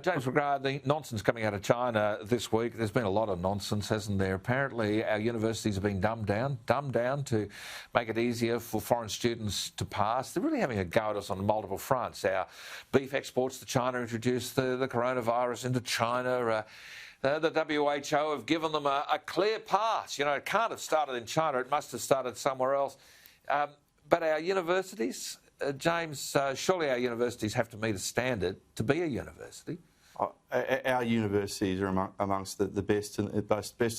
James McGrath, the nonsense coming out of China this week, there's been a lot of nonsense, hasn't there? Apparently our universities are being dumbed down to make it easier for foreign students to pass. They're really having a go at us on multiple fronts. Our beef exports to China introduced the coronavirus into China. The WHO have given them a clear pass. You know, it can't have started in China. It must have started somewhere else. But our universities, James, surely our universities have to meet a standard to be a university. Our universities are amongst the best in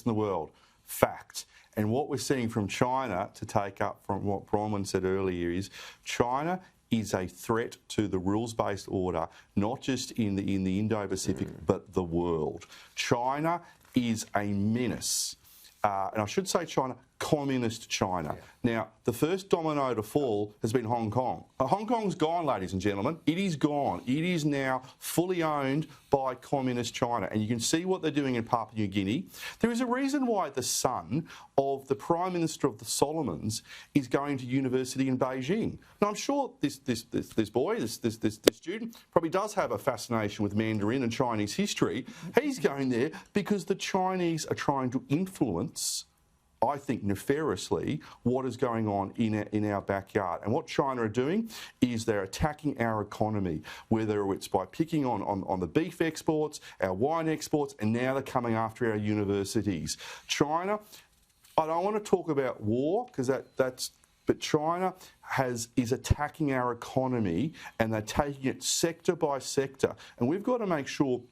the world. Fact. And what we're seeing from China, to take up from what Bronwyn said earlier, is China is a threat to the rules-based order, not just in the Indo-Pacific, but the world. China is a menace. And I should say China, communist China. Yeah. Now, the first domino to fall has been Hong Kong. Hong Kong's gone, ladies and gentlemen. It is gone. It is now fully owned by communist China. And you can see what they're doing in Papua New Guinea. There is a reason why the son of the Prime Minister of the Solomons is going to university in Beijing. Now, I'm sure this student probably does have a fascination with Mandarin and Chinese history. He's going there because the Chinese are trying to influence, I think nefariously, what is going on in our backyard. And what China are doing is they're attacking our economy, whether it's by picking on the beef exports, our wine exports, and now they're coming after our universities. China, I don't want to talk about war, because but China is attacking our economy, and they're taking it sector by sector. And we've got to make sure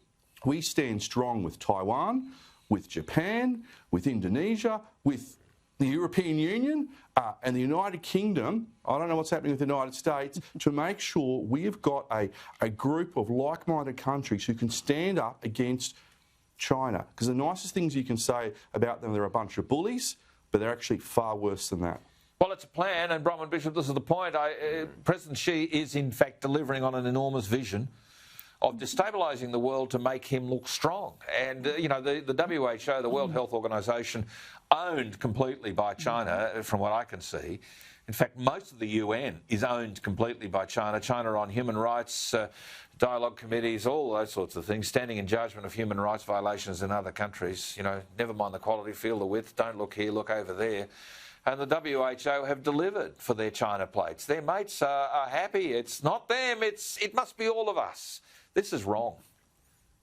we stand strong with Taiwan, with Japan, with Indonesia, with the European Union and the United Kingdom. I don't know what's happening with the United States, to make sure we've got a group of like-minded countries who can stand up against China. Because the nicest things you can say about them, they're a bunch of bullies, but they're actually far worse than that. Well, it's a plan, and Bronwyn Bishop, this is the point. President Xi is in fact delivering on an enormous vision of destabilising the world to make him look strong. And, you know, the WHO, the World Health Organization, owned completely by China, from what I can see. In fact, most of the UN is owned completely by China. China on human rights, dialogue committees, all those sorts of things, standing in judgment of human rights violations in other countries. You know, never mind the quality, feel the width, don't look here, look over there. And the WHO have delivered for their China plates. Their mates are happy. It's not them, it must be all of us. This is wrong.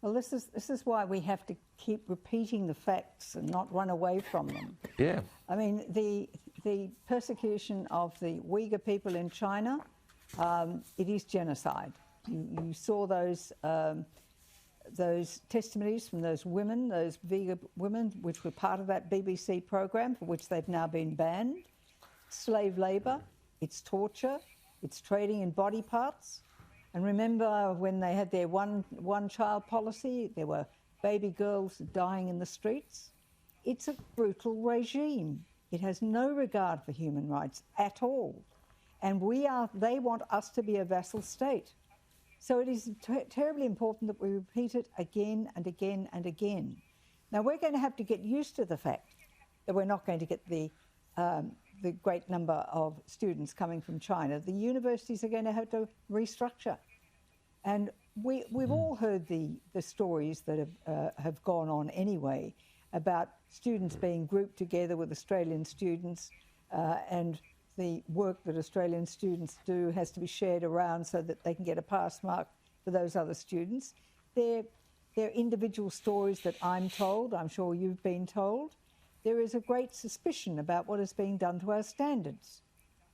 Well, this is why we have to keep repeating the facts and not run away from them. Yeah. I mean, the persecution of the Uyghur people in China, it is genocide. You saw those testimonies from those women, those Uyghur women, which were part of that BBC program, for which they've now been banned. Slave labour, it's torture, it's trading in body parts. And remember when they had their one-child policy, there were baby girls dying in the streets. It's a brutal regime. It has no regard for human rights at all. And they want us to be a vassal state. So it is terribly important that we repeat it again and again and again. Now, we're going to have to get used to the fact that we're not going to get the great number of students coming from China. The universities are going to have to restructure. And we've all heard the stories that have gone on anyway about students being grouped together with Australian students, and the work that Australian students do has to be shared around so that they can get a pass mark for those other students. They're individual stories that I'm told, I'm sure you've been told. There is a great suspicion about what is being done to our standards.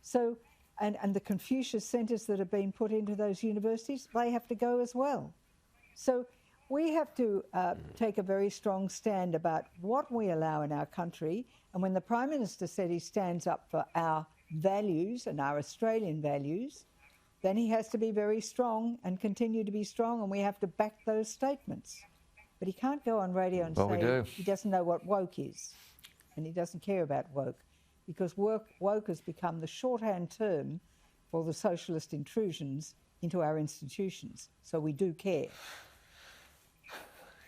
So, and the Confucius centres that have been put into those universities, they have to go as well. So we have to take a very strong stand about what we allow in our country. And when the Prime Minister said he stands up for our values and our Australian values, then he has to be very strong and continue to be strong, and we have to back those statements. But he can't go on radio and say he doesn't know what woke is, and he doesn't care about woke, because woke has become the shorthand term for the socialist intrusions into our institutions. So we do care.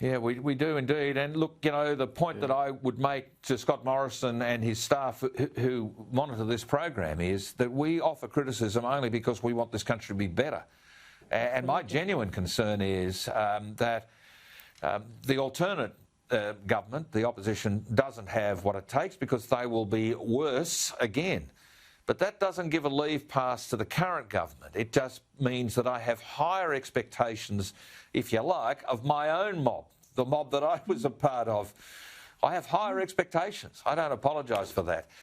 Yeah, we do indeed. And look, you know, the point that I would make to Scott Morrison and his staff who monitor this program is that we offer criticism only because we want this country to be better. And my genuine concern is that the alternate government, the opposition, doesn't have what it takes because they will be worse again. But that doesn't give a leave pass to the current government. It just means that I have higher expectations, if you like, of my own mob, the mob that I was a part of. I have higher expectations. I don't apologise for that.